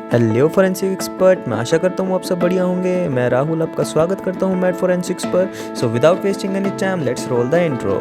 Hello forensic expert, मैं आशा करता हूँ आप सब बढ़िया होंगे। मैं राहुल आपका स्वागत करता हूँ मैड फोरेंसिक्स पर। So without wasting any time let's roll the intro.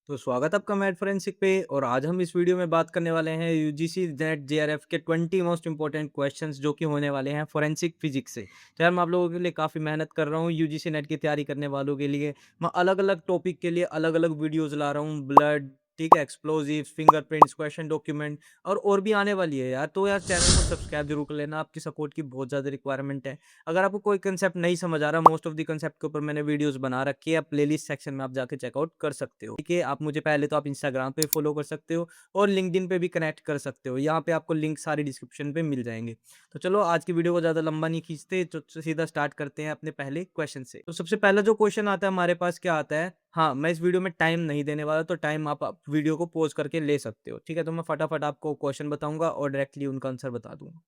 तो स्वागत आपका मैड फोरेंसिक पे, और आज हम इस वीडियो में बात करने वाले हैं यूजीसी नेट जेआरएफ के 20 मोस्ट इंपॉर्टेंट क्वेश्चंस जो कि होने वाले हैं फोरेंसिक फिजिक्स से। तो यार मैं आप लोगों के लिए काफ़ी मेहनत कर रहा हूँ यूजीसी नेट की तैयारी करने वालों के लिए। मैं अलग अलग टॉपिक के लिए अलग अलग वीडियोज़ ला रहा हूँ। ब्लड, ठीक है, एक्सप्लोजिव्स, फिंगरप्रिंट्स, क्वेश्चन डॉक्यूमेंट और भी आने वाली है यार। तो यार चैनल को सब्सक्राइब जरूर कर लेना, आपकी सपोर्ट की बहुत ज़्यादा रिक्वायरमेंट है। अगर आपको कोई कंसेप्ट नहीं समझ आ रहा, मोस्ट ऑफ द कंसेप्ट के ऊपर मैंने वीडियोस बना रखी है, प्लेलिस्ट सेक्शन में आप जाके चेकआउट कर सकते हो। ठीक है, आप मुझे पहले तो आप इंस्टाग्राम पे फॉलो कर सकते हो और लिंक्डइन पे भी कनेक्ट कर सकते हो। यहाँ पे आपको लिंक सारी डिस्क्रिप्शन पे मिल जाएंगे। तो चलो आज की वीडियो को ज़्यादा लंबा नहीं खींचते, तो सीधा स्टार्ट करते हैं अपने पहले क्वेश्चन से। तो सबसे पहला जो क्वेश्चन आता है हमारे पास, क्या आता है? हाँ, मैं इस वीडियो में टाइम नहीं देने वाला, तो टाइम आप वीडियो को पॉज करके ले सकते हो। ठीक है, तो मैं फटाफट आपको क्वेश्चन बताऊंगा और डायरेक्टली उनका आंसर बता दूंगा।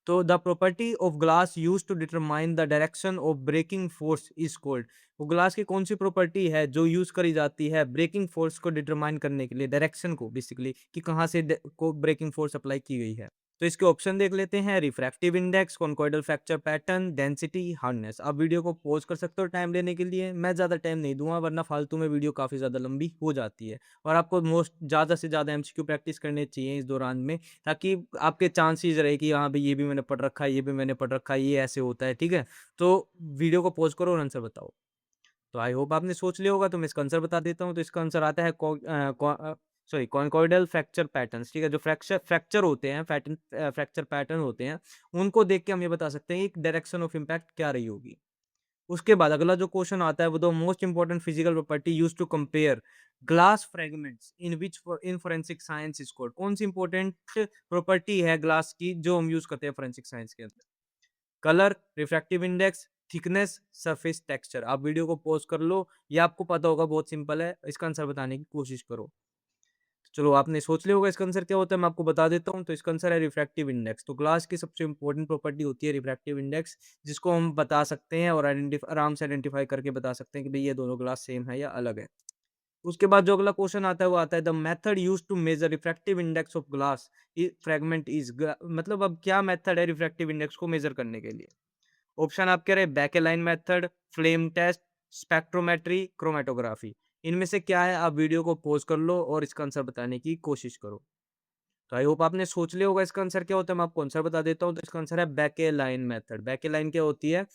तो the property of glass use to determine the direction of breaking force is called. वो ग्लास की कौन सी प्रॉपर्टी है जो यूज करी जाती है ब्रेकिंग फोर्स को डिटरमाइन करने के लिए, डायरेक्शन को बेसिकली, कि कहाँ से को ब्रेकिंग फोर्स अप्लाई की गई है। तो इसके ऑप्शन देख लेते हैं। Refractive index, conchoidal fracture pattern, density, hardness. आप वीडियो को पॉज कर सकते हो टाइम लेने के लिए। मैं ज़्यादा टाइम नहीं दूंगा वरना फालतू में वीडियो काफ़ी ज़्यादा लंबी हो जाती है, और आपको मोस्ट ज़्यादा से ज़्यादा एमसीक्यू प्रैक्टिस करने चाहिए इस दौरान में, ताकि आपके चांसेस रहे कि हाँ भाई ये भी मैंने पढ़ रखा है, ये भी मैंने पढ़ रखा है, ये ऐसे होता है। ठीक है, तो वीडियो को पॉज करो और आंसर बताओ। तो आई होप आपने सोच लिया होगा, तो मैं इसका आंसर बता देता हूँ। तो इसका आंसर आता है कॉन्कोइडल फ्रैक्चर पैटर्न्स। ठीक है, जो फ्रैक्चर फ्रैक्चर होते हैं, फ्रैक्चर पैटर्न होते हैं, उनको देख के हम ये बता सकते हैं कि डायरेक्शन ऑफ इम्पैक्ट क्या रही होगी। उसके बाद अगला जो क्वेश्चन आता है वो, the most important physical property use to compare glass fragments in which in forensic science is called. कौन सी इंपॉर्टेंट प्रॉपर्टी है ग्लास की जो हम यूज करते हैं फोरेंसिक साइंस के अंदर? Colour, refractive index, thickness, surface texture. आप वीडियो को पॉज कर लो, ये आपको पता होगा, बहुत सिंपल है। इसका आंसर बताने की कोशिश करो। चलो आपने सोच लिया होगा इसका आंसर क्या होता है, मैं आपको बता देता हूँ। तो इसका आंसर है रिफ्रैक्टिव इंडेक्स। तो ग्लास की सबसे इंपॉर्टेंट प्रॉपर्टी होती है रिफ्रैक्टिव इंडेक्स, जिसको हम बता सकते हैं और आराम से आइडेंटिफाई करके बता सकते हैं कि भाई ये दोनों ग्लास सेम है या अलग है। उसके बाद जो अगला क्वेश्चन आता है वो आता है, the method use to measure refractive index of glass fragment is. मतलब अब क्या मेथड है रिफ्रैक्टिव इंडेक्स को मेजर करने के लिए? ऑप्शन आप कह रहे हैं Becke line method, flame test, spectrometry, chromatography. इनमें से क्या है? आप वीडियो को पॉज कर लो और इसका आंसर बताने की कोशिश करो। तो आई होप आपने सोच लिया होगा इसका आंसर क्या होता है। मैं आपको आंसर बता देता हूँ। तो इसका आंसर है बैकेलाइन मेथड। बैकेलाइन क्या होती है?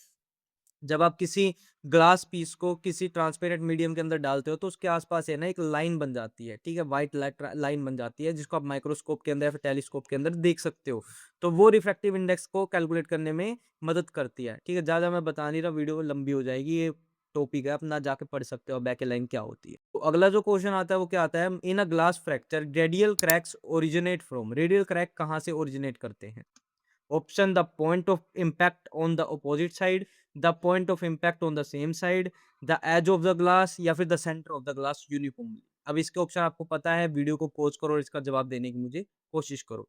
जब आप किसी ग्लास पीस को किसी ट्रांसपेरेंट मीडियम के अंदर डालते हो तो उसके आसपास है ना एक लाइन बन जाती है। ठीक है, व्हाइट लाइन बन जाती है, जिसको आप माइक्रोस्कोप के अंदर या फिर टेलीस्कोप के अंदर देख सकते हो। तो वो रिफ्रैक्टिव इंडेक्स को कैलकुलेट करने में मदद करती है। ठीक है, ज्यादा मैं बता नहीं रहा, वीडियो लंबी हो जाएगी। ये टॉपिक है, अपना जाके पढ़ सकते हो बैक लाइन क्या होती है। तो अगला जो क्वेश्चन आता है वो क्या आता है, in a glass fracture radial cracks originate from. Radial crack कहाँ से ओरिजिनेट करते हैं? Option, the point of impact on the opposite side, the point of impact on the same side, the as of the glass, या फिर the centre of the glass uniformly. अब इसके option आपको पता है, वीडियो को पॉज करो और इसका जवाब देने की मुझे कोशिश करो।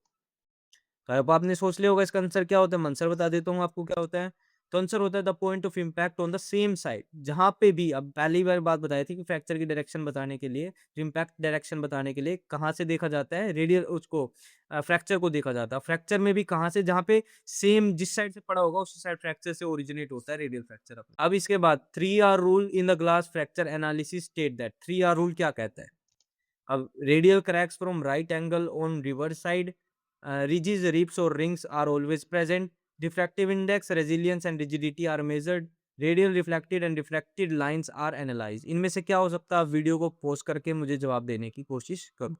तो अब आपने सोच लिया होगा इसका आंसर क्या होता है। मैं आंसर बता देता हूँ आपको क्या होता है। तो आंसर होता है the point of impact on the same side. जहां पे भी, अब पहली बार बात बताई थी कि फ्रैक्चर की डायरेक्शन बताने के लिए, जो इम्पैक्ट डायरेक्शन बताने के लिए कहाँ से देखा जाता है, रेडियल उसको फ्रैक्चर को देखा जाता है। फ्रैक्चर में भी कहाँ से? जहाँ पे सेम जिस साइड से पड़ा होगा उसी साइड फ्रैक्चर से ओरिजिनेट होता है रेडियल फ्रैक्चर। अब इसके बाद 3R rule in the glass fracture analysis state that. 3R rule क्या कहता है? अब radial cracks from right angle on reverse side, ridges, rips or rings are always present, diffractive index, resilience and rigidity are measured, radial reflected and refracted lines are analyzed। इनमें से क्या हो सकता है? आप वीडियो को पॉज करके मुझे जवाब देने की कोशिश करो।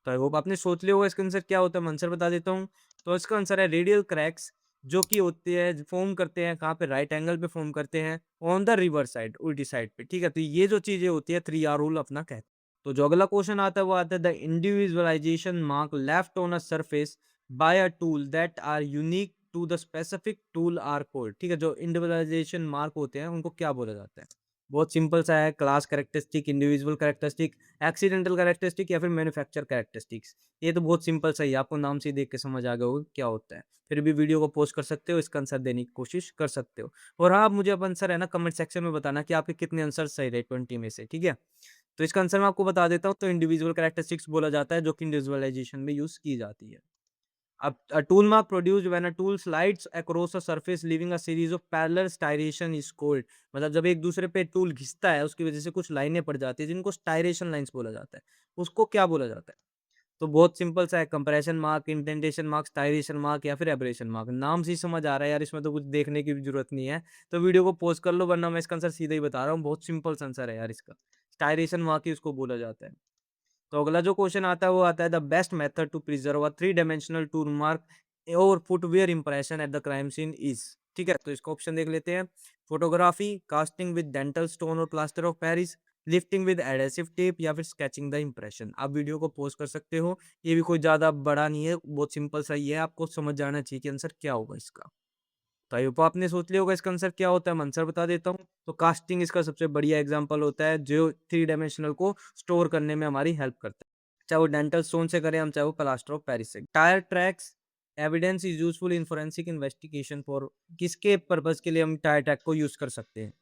तो आई होप आपने सोच लिया होगा इसका आंसर क्या होता है। मैं आंसर बता देता हूँ। तो इसका आंसर है रेडियल क्रैक्स, जो कि होते हैं, फॉर्म करते हैं कहाँ पे? राइट एंगल पे फॉर्म करते हैं, ऑन द रिवर्स साइड, उल्टी साइड पे। ठीक है, तो ये जो चीजें होती है 3R रूल अपना कहता है। तो जो अगला क्वेश्चन आता है वो आता है, the individualization mark left on a surface by a tool that are unique to the specific tool are called. ठीक है, जो इंडिविजुअलाइजेशन मार्क होते हैं उनको क्या बोला जाता है? बहुत सिंपल सा है, class characteristic, individual characteristic, accidental characteristic, या फिर मैन्युफैक्चर कैरेक्टरिस्टिक्स। ये तो बहुत सिंपल सा ही है, आपको नाम से ही देख के समझ आ गया होगा क्या होता है। फिर भी वीडियो को पॉज कर सकते हो, इसका आंसर देने की कोशिश कर सकते हो। और हाँ, आप मुझे अब आंसर है ना कमेंट सेक्शन में बताना कि आपके कितने आंसर सही रहे 20 में से। ठीक है, तो इसका आंसर मैं आपको बता देता हूँ। तो इंडिविजुअल कैरेक्टरिस्टिक्स बोला जाता है, जो कि इंडिविजुअलाइजेशन में यूज की जाती है। A tool mark produced when a tool slides across a surface leaving a series of parallel striation is called। मतलब जब एक दूसरे पे टूल घिसता है उसकी वजह से कुछ लाइनें पड़ जाती है जिनको स्टायरेशन लाइंस बोला जाता है। उसको क्या बोला जाता है? तो बहुत सिंपल सा है, compression mark, indentation mark, striation mark या फिर एब्रेशन मार्क। नाम से ही समझ आ रहा है यार, इसमें तो कुछ देखने की भी ज़रूरत नहीं है। तो वीडियो को पॉज़ कर लो वरना मैं इसका आंसर सीधा ही बता रहा हूँ, बहुत सिंपल सा आंसर है यार इसका। स्टायरेशन मार्क ही उसको बोला जाता है। तो अगला जो क्वेश्चन आता है वो आता है the best method to preserve a three dimensional tool mark और footwear impression at the crime scene is. ठीक है, तो इसका ऑप्शन देख लेते हैं। Photography, casting with dental stone और plaster of Paris, lifting with adhesive tape या फिर स्केचिंग द इंप्रेशन। आप वीडियो को पॉज कर सकते हो, ये भी कोई ज्यादा बड़ा नहीं है, बहुत सिंपल सा ही है, आपको समझ जाना चाहिए कि आंसर क्या होगा इसका। तो आई होप आपने सोच लिया होगा इसका आंसर क्या होता है। मैं आंसर बता देता हूँ। तो कास्टिंग इसका सबसे बढ़िया एग्जांपल होता है जो थ्री डायमेंशनल को स्टोर करने में हमारी हेल्प करता है, चाहे वो डेंटल स्टोन से करें हम, चाहे वो प्लास्टर ऑफ पेरिस से। Tyre tracks evidence is useful in forensic investigation for, किसके पर्पज के लिए हम टायर ट्रैक को यूज कर सकते हैं?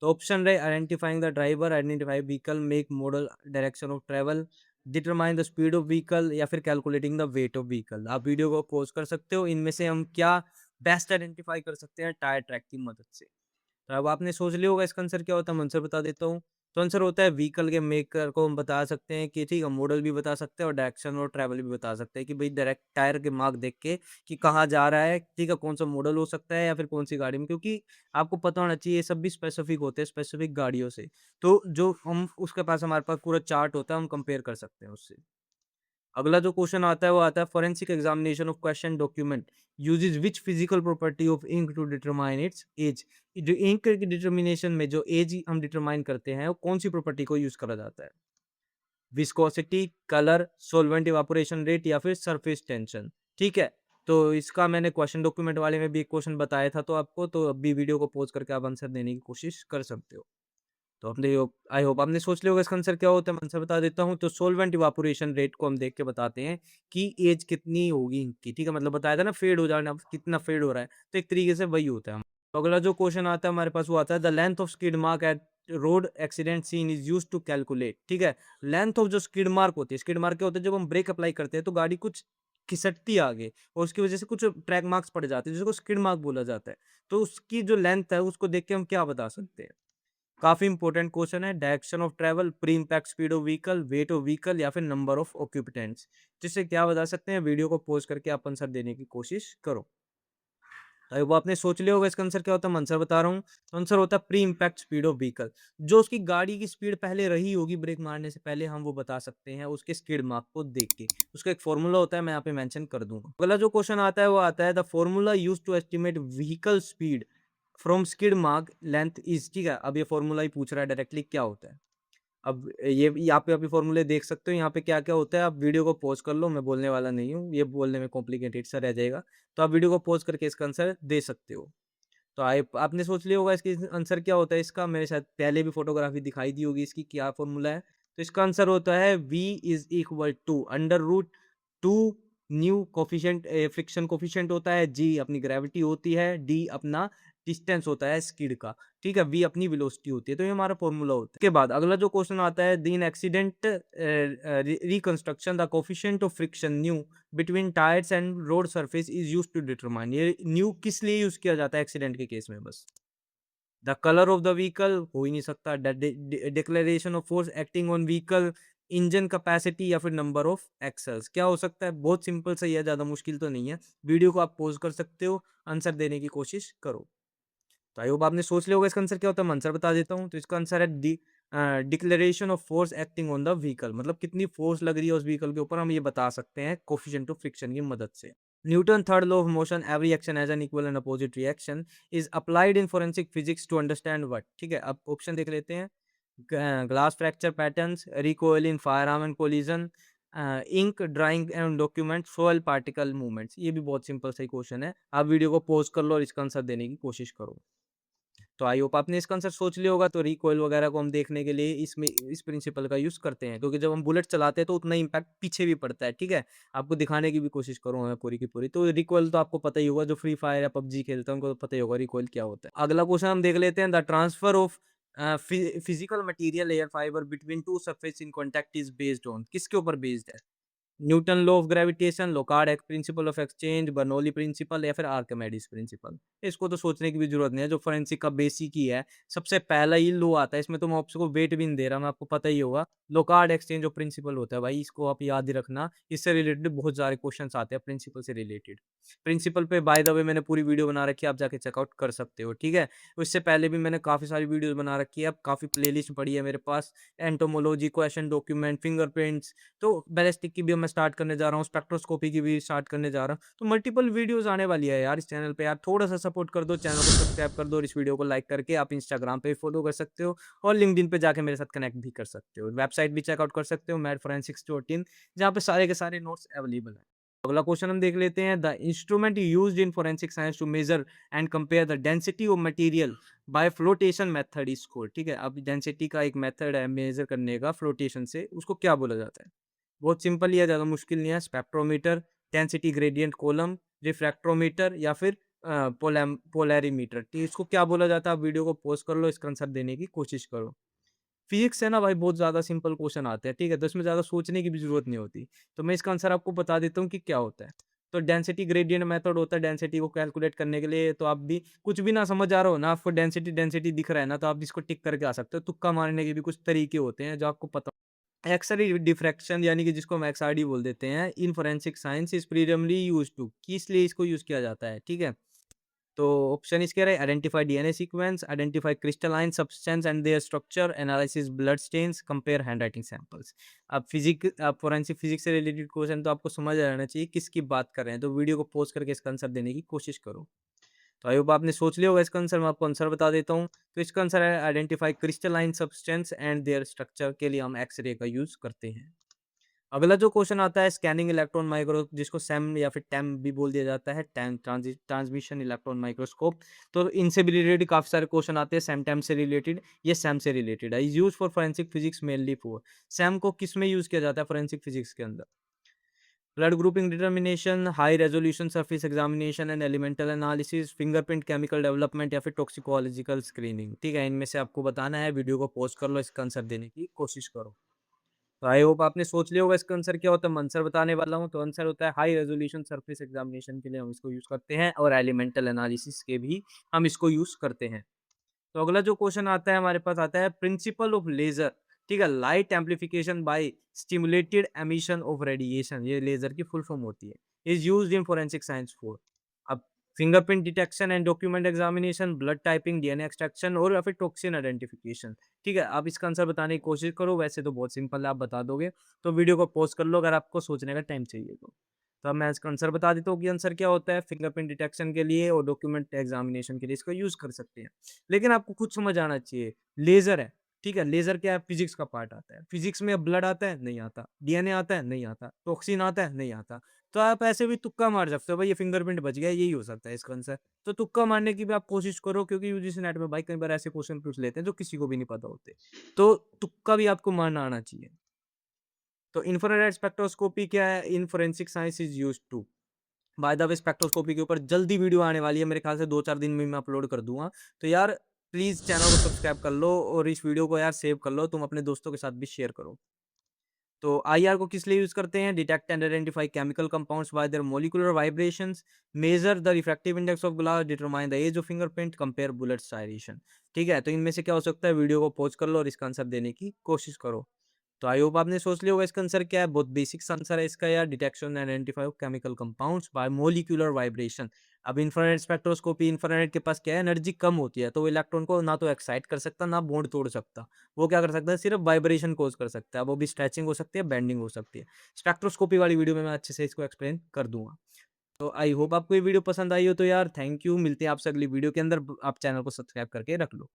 तो ऑप्शन रहे identifying the driver, identify vehicle make model direction of travel, determine the speed of vehicle या फिर calculating the weight of vehicle. आप वीडियो को पॉज कर सकते हो, इनमें से हम क्या बेस्ट आइडेंटिफाई कर सकते हैं टायर ट्रैक की मदद से। तो अब आपने सोच लिया होगा इसका आंसर क्या होता है, मैं आंसर बता देता हूँ। तो आंसर होता है व्हीकल के मेकर को हम बता सकते हैं कि ठीक है, मॉडल भी बता सकते हैं और डायरेक्शन और ट्रैवल भी बता सकते हैं कि भाई डायरेक्ट टायर के मार्क देख के कि कहाँ जा रहा है, ठीक है, कौन सा मॉडल हो सकता है या फिर कौन सी गाड़ी में, क्योंकि आपको पता होना चाहिए ये सब भी स्पेसिफिक होते हैं स्पेसिफिक गाड़ियों से। तो जो हम उसके पास हमारे पास पूरा चार्ट होता है, हम कंपेयर कर सकते हैं उससे। अगला जो क्वेश्चन आता है वो आता है forensic examination of question document uses which physical property of ink to determine its age. जो इंक की डिटर्मिनेशन में जो एज हम डिटरमाइन करते हैं वो कौन सी प्रॉपर्टी को यूज करा जाता है? Viscosity, colour, solvent evaporation rate या फिर सरफेस टेंशन। ठीक है, तो इसका मैंने क्वेश्चन डॉक्यूमेंट वाले में भी एक क्वेश्चन बताया था तो आपको, तो अभी वीडियो को पॉज करके आप आंसर देने की कोशिश कर सकते हो। तो आपने आई होप आपने सोच लिया होगा इसका आंसर क्या होता है। मैं आंसर बता देता हूँ। तो सोलवेंट इवापोरेशन रेट को हम देख के बताते हैं कि एज कितनी होगी इनकी। ठीक है, मतलब बताया था ना फेड हो जाना, कितना फेड हो रहा है, तो एक तरीके से वही होता है। तो अगला जो क्वेश्चन आता है हमारे पास वो आता है the length of skid mark at road accident scene is use to calculate. ठीक है, लेंथ ऑफ जो स्किड मार्क होती है, स्किड मार्क क्या होता है, जब हम ब्रेक अप्लाई करते हैं तो गाड़ी कुछ खिसकती है आगे और उसकी वजह से कुछ ट्रैक मार्क्स पड़ जाते हैं जिसको स्किड मार्क बोला जाता है। तो उसकी जो लेंथ है उसको देख के हम क्या बता सकते हैं? काफी इंपॉर्टेंट क्वेश्चन है। Direction of travel, pre impact speed of vehicle, weight of vehicle या फिर नंबर ऑफ ऑक्यूपेंट्स। जिससे क्या बता सकते हैं, वीडियो को पॉज करके आप आंसर देने की कोशिश करो। अरे वो आपने सोच लिया होगा इसका आंसर क्या होता है, मैं आंसर बता रहा हूँ। तो आंसर होता है pre impact speed of vehicle. जो उसकी गाड़ी की स्पीड पहले रही होगी ब्रेक मारने से पहले, हम वो बता सकते हैं उसके स्किड मार्क को देख के। उसका एक फॉर्मूला होता है, मैं यहाँ पे मेंशन कर दूंगा। अगला जो क्वेश्चन आता है वो आता है the formula use to estimate vehicle speed from skid mark length is. ठीक है, अब ये फॉर्मूला ही पूछ रहा है डायरेक्टली क्या होता है। अब ये यहाँ पे अभी फॉर्मूले देख सकते हो, यहाँ पे क्या-क्या होता है। आप वीडियो को पॉज़ कर लो, मैं बोलने वाला नहीं हूँ, ये बोलने में कॉम्प्लिकेटेड सा रह जाएगा। तो आप वीडियो को पॉज़ करके इसका आंसर दे सकते हो। तो आपने सोच लिया होगा इसकी आंसर क्या होता है इसका, मैंने शायद पहले भी फ़ोटोग्राफ़ी दिखाई दी होगी इसकी, क्या फ़ॉर्मूला है। तो इसका आंसर होता है V is equal to under root 2 mu coefficient friction coefficient होता है, G अपनी ग्रेविटी होती है, D अपना डिस्टेंस होता है स्किड का। ठीक है, वी अपनी वेलोसिटी होती है, तो ये हमारा फॉर्मूला होता है। उसके बाद अगला जो क्वेश्चन आता है the in accident reconstruction the coefficient of friction mu between tyres and road surface is used to determine. ये न्यू किस लिए यूज किया जाता है एक्सीडेंट के केस में? बस the colour of the vehicle हो ही नहीं सकता, declaration of force acting on vehicle, engine capacity या फिर नंबर ऑफ एक्सेल्स। क्या हो सकता है? बहुत सिंपल सही है, ज्यादा मुश्किल तो नहीं है। वीडियो को आप पॉज कर सकते हो, आंसर देने की कोशिश करो। तो आई होप आपने सोच लिया होगा इसका आंसर क्या होता है। मैं आंसर बता देता हूँ। तो इसका आंसर है declaration of force acting on the vehicle. मतलब कितनी फोर्स लग रही है उस व्हीकल के ऊपर, हम ये बता सकते हैं कोफिशिएंट ऑफ फ्रिक्शन की मदद से। Newton third law of motion every action has an equal and opposite reaction is applied in forensic physics to understand what. ठीक है, अब ऑप्शन देख लेते हैं। Glass fracture patterns, recoil in firearm and collision, ink drawing and document, soil particle movements. ये भी बहुत simple सा क्वेश्चन है। आप वीडियो को पॉज कर लो और इसका आंसर देने की कोशिश करो। तो आई होप आपने इसका आंसर सोच लिया होगा। तो रिकॉइल वगैरह को हम देखने के लिए इसमें इस प्रिंसिपल का यूज़ करते हैं, क्योंकि जब हम बुलेट चलाते हैं तो उतना इम्पैक्ट पीछे भी पड़ता है। ठीक है, आपको दिखाने की भी कोशिश करूँगा मैं पूरी की पूरी। तो रिकॉइल तो आपको पता ही होगा, जो फ्री फायर या पबजी खेलते हैं उनको तो पता ही होगा रिकॉइल क्या होता है। अगला क्वेश्चन हम देख लेते हैं the transfer of physical material air fibre between two surface in contact is based on. किसके ऊपर बेस्ड है? Newton law of gravitation, Locard principle of exchange, Bernoulli principle या फिर आर्किमिडीज प्रिंसिपल। इसको तो सोचने की भी जरूरत नहीं है, जो फोरेंसिक का बेसिक ही है, सबसे पहला ही लॉ आता है। इसमें तो मैं आपको वेट भी नहीं दे रहा, मैं आपको पता ही होगा। लोकार्ड एक्सचेंज ऑफ प्रिंसिपल होता है भाई, इसको आप याद ही रखना। इससे रिलेटेड बहुत सारे क्वेश्चन आते हैं प्रिंसिपल से रिलेटेड। प्रिंसिपल पे बाय द वे मैंने पूरी वीडियो बना रखी है, आप जाके चेकआउट कर सकते हो, ठीक है। उससे पहले भी मैंने काफी सारी वीडियोस बना रखी है, अब काफी प्लेलिस्ट पड़ी है मेरे पास। एंटोमोलॉजी, क्वेश्चन डॉक्यूमेंट, फिंगरप्रिंट्स, तो बैलिस्टिक की भी अब मैं स्टार्ट करने जा रहा हूँ, स्पेक्ट्रोस्कोपी की भी स्टार्ट करने जा रहा हूँ। तो मल्टीपल वीडियोस आने वाली है यार इस चैनल पे। यार थोड़ा सा सपोर्ट कर दो, चैनल को सब्सक्राइब कर दो और इस वीडियो को लाइक करके आप इंस्टाग्राम पे फॉलो कर सकते हो और लिंक्डइन पे जाके मेरे साथ कनेक्ट भी कर सकते हो। वेबसाइट भी चेकआउट कर सकते हो, मैड फोरेंसिक्स डॉट इन, जहाँ पे सारे के सारे नोट्स अवेलेबल है। अगला क्वेश्चन हम देख लेते हैं। The instrument used in forensic science to measure and compare the density of material by flotation method is called. ठीक है, अब डेंसिटी का एक मेथड है मेजर करने का फ्लोटेशन से, उसको क्या बोला जाता है? बहुत सिंपल ही है, ज़्यादा मुश्किल नहीं है। स्पेक्ट्रोमीटर, डेंसिटी ग्रेडियंट कॉलम, रिफ्रैक्ट्रोमीटर या फिर पोलैरिमीटर। ठीक, इसको क्या बोला जाता है? आप वीडियो को पॉज कर लो, इसका आंसर देने की कोशिश करो। फिजिक्स है ना भाई, बहुत ज़्यादा सिंपल क्वेश्चन आते हैं, ठीक है? तो इसमें ज़्यादा सोचने की भी ज़रूरत नहीं होती। तो मैं इसका आंसर आपको बता देता हूँ कि क्या होता है। तो डेंसिटी ग्रेडियंट मेथड होता है डेंसिटी को कैलकुलेट करने के लिए। तो आप भी कुछ भी ना समझ आ रहा हो ना, आपको डेंसिटी डेंसिटी दिख रहा है ना, तो आप इसको टिक करके आ सकते हो। तुक्का मारने के भी कुछ तरीके होते हैं जो आपको पता। एक्स-रे डिफ्रैक्शन यानी कि जिसको हम एक्सआरडी बोल देते हैं, in forensic science is predominantly used to, किस लिए इसको यूज़ किया जाता है, ठीक है? तो ऑप्शन इसके रहे identify DNA sequence, identify crystalline substance and their structure, analysis blood stains, compare handwriting samples. अब फोरेंसिक फिजिक्स से रिलेटेड क्वेश्चन तो आपको समझ आ जाना चाहिए किसकी बात कर रहे हैं, तो वीडियो को पॉज़ करके इसका आंसर देने की कोशिश करो। तो आई होप आपने सोच लिया होगा इसका आंसर, मैं आपको आंसर बता देता हूँ। तो इसका आंसर है identify crystalline substance and their structure के लिए हम एक्स-रे का यूज़ करते हैं। अगला जो क्वेश्चन आता है स्कैनिंग इलेक्ट्रॉन माइक्रो, जिसको सैम या फिर टैम भी बोल दिया जाता है, टैम ट्रांसमिशन इलेक्ट्रॉन माइक्रोस्कोप। तो इनसे भी रिलेटेड काफी सारे क्वेश्चन आते हैं, सैम टैम से रिलेटेड। ये सैम से रिलेटेड है, is use for forensic physics mainly for. Sam को किस में यूज किया जाता है फोरेंसिक फिजिक्स के अंदर? Blood grouping determination, high resolution surface examination and elemental analysis, fingerprint chemical development या फिर टॉक्सिकोलॉजिकल स्क्रीनिंग। ठीक है, इनमें से आपको बताना है, वीडियो को पॉज कर लो, इसका आंसर देने की कोशिश करो। तो आई होप आपने सोच लिया होगा इसका आंसर क्या होता है। मैं आंसर बताने वाला हूँ, तो आंसर होता है हाई रेजोल्यूशन सरफेस एग्जामिनेशन के लिए हम इसको यूज करते हैं और एलिमेंटल एनालिसिस के भी हम इसको यूज करते हैं। तो अगला जो क्वेश्चन आता है हमारे पास आता है प्रिंसिपल ऑफ लेजर। ठीक है, light amplification by stimulated emission of radiation, ये लेजर की फुल फॉर्म होती है। Is used in forensic science for. अब fingerprint detection and document examination, blood typing, DNA extraction और या फिर टॉक्सिन आइडेंटिफिकेशन। ठीक है, आप इसका आंसर बताने की कोशिश करो, वैसे तो बहुत सिंपल है, आप बता दोगे। तो वीडियो को पॉज कर लो अगर आपको सोचने का टाइम चाहिए तो। तो अब मैं इसका आंसर बता देता हूँ कि आंसर क्या होता है। फिंगरप्रिंट डिटेक्शन के लिए और डॉक्यूमेंट एग्जामिनेशन के लिए इसको यूज कर सकते हैं। लेकिन आपको खुद समझ आना चाहिए, लेज़र है, ठीक है? लेज़र क्या है? फिज़िक्स का पार्ट आता है। फिज़िक्स में ब्लड आता है? नहीं आता। डीएनए आता है? नहीं आता। टॉक्सिन आता है? नहीं आता। तो आप ऐसे भी तुक्का मार सकते हो, भाई ये फिंगरप्रिंट बच गया, यही हो सकता है इसका आंसर। तो तुक्का मारने की भी आप कोशिश करो, क्योंकि यूजीसी नेट में भाई कई बार ऐसे क्वेश्चन पूछ लेते हैं जो किसी को भी नहीं पता होते। तो तुक्का भी आपको मारना आना चाहिए। तो इंफ्रारेड स्पेक्ट्रोस्कोपी क्या है? In forensic science is used to. By the way spectroscopy के ऊपर जल्दी वीडियो आने वाली है, मेरे ख्याल से 2-4 दिन में मैं अपलोड कर दूँगा। तो यार प्लीज़ चैनल को सब्सक्राइब कर लो और इस वीडियो को यार सेव कर लो, तुम अपने दोस्तों के साथ भी शेयर करो। तो आईआर को किस लिए यूज़ करते हैं? Detect and identify chemical compounds by their molecular vibrations, measure the refractive index of glass, determine the as of fingerprint, compare bullet striation. ठीक है, तो इनमें से क्या हो सकता है? वीडियो को पॉज़ कर लो और इसका आंसर देने की कोशिश करो। तो आई होप आपने सोच लिया होगा इसका आंसर क्या है। बहुत बेसिक आंसर है इसका यार, detection and identify of chemical compounds bye molecular vibration. अब इंफ्रारेड स्पेक्ट्रोस्कोपी, इंफ्रारेड के पास क्या है? एनर्जी कम होती है, तो वो इलेक्ट्रॉन को ना तो एक्साइट कर सकता, ना बॉन्ड तोड़ सकता। वो क्या कर सकता है? सिर्फ वाइब्रेशन कॉज कर सकता है। वो भी स्ट्रेचिंग हो सकती है, बेंडिंग हो सकती है। स्पेक्ट्रोस्कोपी वाली वीडियो में मैं अच्छे से इसको एक्सप्लेन कर दूंगा। तो आई होप आपको ये वीडियो पसंद आई हो, तो यार थैंक यू। मिलते हैं आपसे अगली वीडियो के अंदर। आप चैनल को सब्सक्राइब करके रख लो।